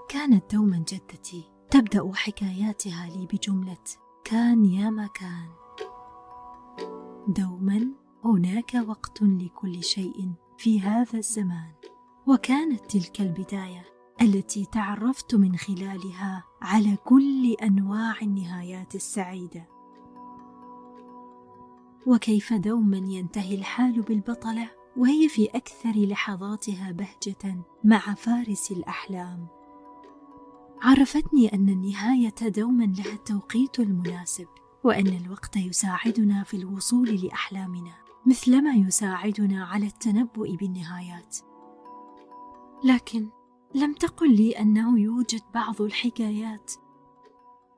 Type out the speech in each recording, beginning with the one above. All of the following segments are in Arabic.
كانت دوما جدتي تبدأ حكاياتها لي بجملة: كان يا ما كان. دوما هناك وقت لكل شيء في هذا الزمان. وكانت تلك البداية التي تعرفت من خلالها على كل أنواع النهايات السعيدة، وكيف دوما ينتهي الحال بالبطلة وهي في أكثر لحظاتها بهجة مع فارس الأحلام. عرفتني أن النهاية دوما لها التوقيت المناسب، وأن الوقت يساعدنا في الوصول لأحلامنا مثلما يساعدنا على التنبؤ بالنهايات. لكن لم تقل لي أنه يوجد بعض الحكايات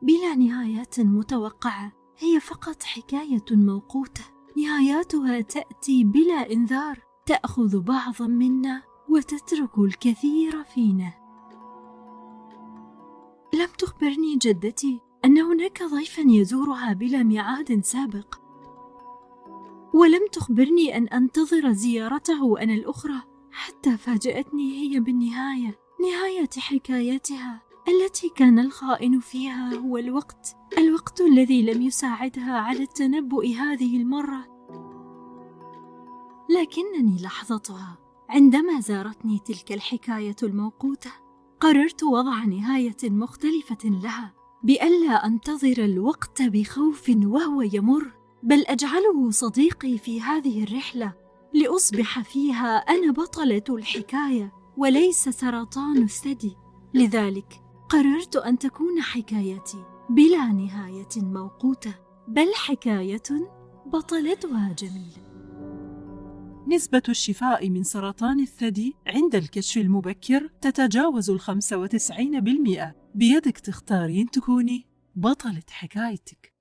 بلا نهايات متوقعة، هي فقط حكاية موقوتة، نهاياتها تأتي بلا إنذار، تأخذ بعضا منا وتترك الكثير فينا. لم تخبرني جدتي أن هناك ضيفا يزورها بلا ميعاد سابق، ولم تخبرني أن أنتظر زيارته أنا الأخرى، حتى فاجأتني هي بالنهاية، نهاية حكايتها التي كان الخائن فيها هو الوقت الذي لم يساعدها على التنبؤ هذه المرة. لكنني لحظتها عندما زارتني تلك الحكاية الموقوتة قررت وضع نهاية مختلفة لها، بألا أنتظر الوقت بخوف وهو يمر، بل أجعله صديقي في هذه الرحلة لأصبح فيها أنا بطلة الحكاية وليس سرطان الثدي. لذلك قررت أن تكون حكايتي بلا نهاية موقوتة، بل حكاية بطلتها جميلة. نسبة الشفاء من سرطان الثدي عند الكشف المبكر تتجاوز 95%. بيدك تختارين تكوني بطلة حكايتك.